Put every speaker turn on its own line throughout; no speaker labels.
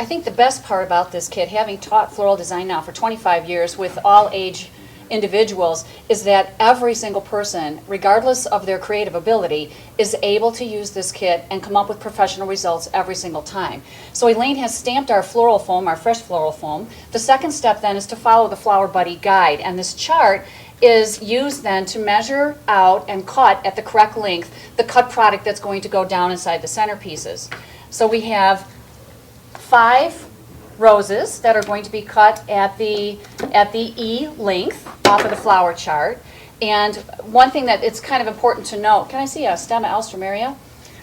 I think the best part about this kit, having taught floral design now for 25 years with all age individuals, is that every single person, regardless of their creative ability, is able to use this kit and come up with professional results every single time. So Elaine has stamped our floral foam, our fresh floral foam. The second step then is to follow the Flowerbudi guide, and this chart is used then to measure out and cut at the correct length the cut product that's going to go down inside the centerpieces. So we have 5 roses that are going to be cut at the E length off of the flower chart. And one thing that it's kind of important to note, can I see a stem alstroemeria?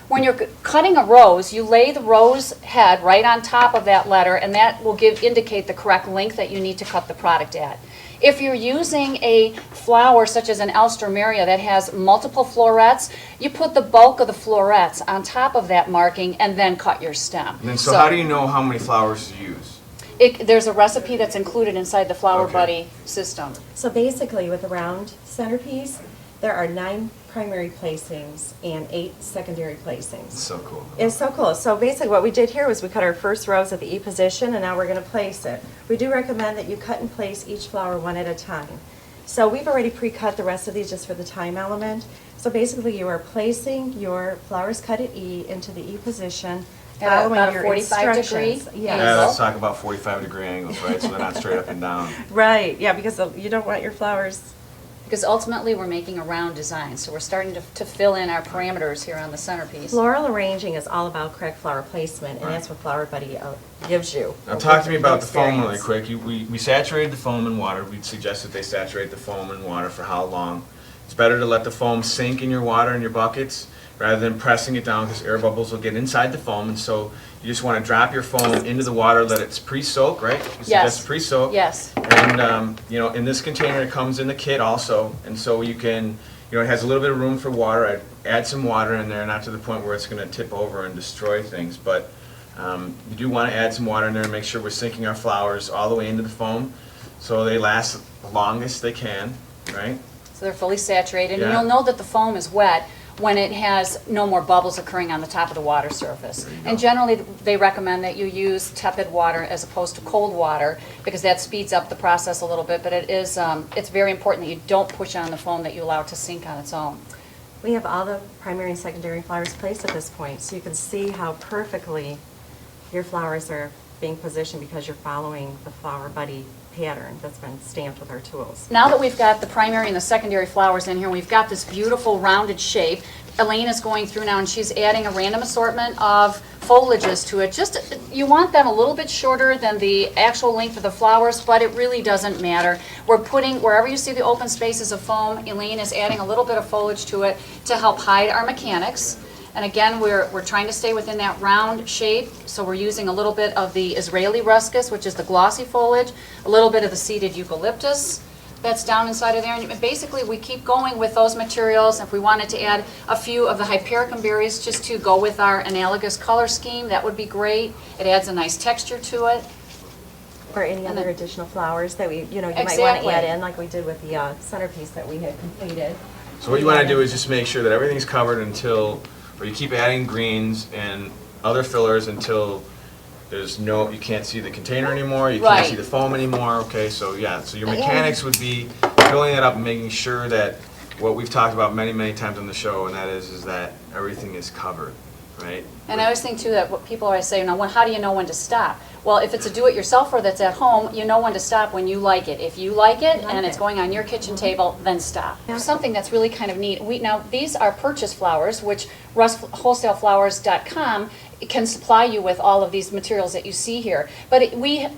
When you're cutting a rose, you lay the rose head right on top of that letter, and that will indicate the correct length that you need to cut the product at. If you're using a flower such as an alstroemeria that has multiple florets, you put the bulk of the florets on top of that marking and then cut your stem.
And then, so how do you know how many flowers to use?
There's a recipe that's included inside the Flowerbudi system.
So basically, with a round centerpiece, there are 9 primary placings and 8 secondary placings.
It's so cool.
It's so cool. So basically what we did here was we cut our first rose at the E position, and now we're going to place it. We do recommend that you cut and place each flower one at a time. So we've already pre-cut the rest of these just for the time element. So basically you are placing your flowers cut at E into the E position,
At
following
about a
your
45
instructions.
degree
Yes.
Yeah, let's talk about 45-degree angles, right? So they're not straight up and down.
Right, yeah, because you don't want your flowers.
Because ultimately we're making a round design, so we're starting to fill in our parameters here on the centerpiece.
Floral arranging is all about correct flower placement, and that's what Flowerbudi gives you.
Now talk to me about the foam
Experience.
really quick. We saturated the foam in water. We'd suggest that they saturate the foam in water for how long. It's better to let the foam sink in your water in your buckets rather than pressing it down, because air bubbles will get inside the foam, and so you just want to drop your foam into the water, let it pre-soak, right? You suggest pre-soak.
Yes.
And in this container it comes in the kit also, and so you can, it has a little bit of room for water. I'd add some water in there, not to the point where it's going to tip over and destroy things, but you do want to add some water in there and make sure we're sinking our flowers all the way into the foam so they last the longest they can, right?
So they're fully saturated, and
Yeah.
you'll know that the foam is wet when it has no more bubbles occurring on the top of the water surface. And generally they recommend that you use tepid water as opposed to cold water, because that speeds up the process a little bit, but it's very important that you don't push on the foam, that you allow it to sink on its own.
We have all the primary and secondary flowers placed at this point, so you can see how perfectly your flowers are being positioned because you're following the Flowerbudi pattern that's been stamped with our tools.
Now that we've got the primary and the secondary flowers in here, we've got this beautiful rounded shape. Elaine is going through now and she's adding a random assortment of foliages to it. You want them a little bit shorter than the actual length of the flowers, but it really doesn't matter. We're putting, wherever you see the open spaces of foam, Elaine is adding a little bit of foliage to it to help hide our mechanics. And again, we're trying to stay within that round shape, so we're using a little bit of the Israeli ruscus, which is the glossy foliage, a little bit of the seeded eucalyptus that's down inside of there. And basically, we keep going with those materials. If we wanted to add a few of the hypericum berries just to go with our analogous color scheme, that would be great. It adds a nice texture to it.
Or any other additional flowers that you might want
Exactly.
to add in, like we did with the centerpiece that we had completed.
So what you want to do is just make sure that everything's covered until, or you keep adding greens and other fillers until you can't see the container anymore, you
Right.
can't see the foam anymore, okay? So yeah, so your mechanics would be filling it up and making sure that what we've talked about many, many times on the show, and that is that everything is covered, right?
And I always think too that what people always say, how do you know when to stop? Well, if it's a do-it-yourselfer that's at home, you know when to stop when you like it. If you like it and it's going on your kitchen table, then stop. Something that's really kind of neat. Now these are purchase flowers, which wholesale.flowers.com can supply you with all of these materials that you see here. But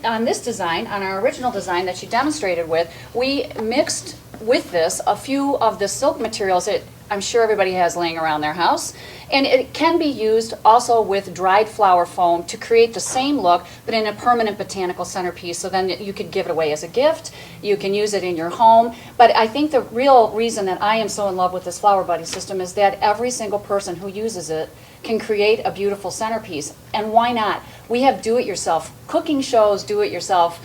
on this design, on our original design that you demonstrated with, we mixed with this a few of the silk materials that I'm sure everybody has laying around their house. And it can be used also with dried flower foam to create the same look, but in a permanent botanical centerpiece. So then you could give it away as a gift. You can use it in your home. But I think the real reason that I am so in love with this Flowerbudi system is that every single person who uses it can create a beautiful centerpiece. And why not? We have do-it-yourself cooking shows, do-it-yourself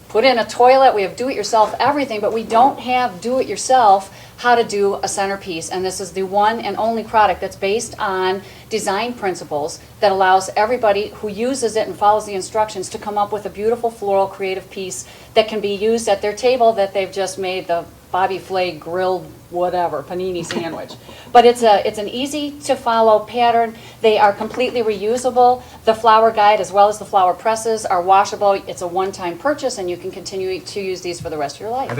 put in a toilet, we have do-it-yourself everything, but we don't have do-it-yourself how to do a centerpiece. And this is the one and only product that's based on design principles that allows everybody who uses it and follows the instructions to come up with a beautiful floral creative piece that can be used at their table that they've just made the Bobby Flay grilled whatever, panini sandwich. But it's an easy to follow pattern. They are completely reusable. The flower guide as well as the flower presses are washable. It's a one-time purchase and you can continue to use these for the rest of your life.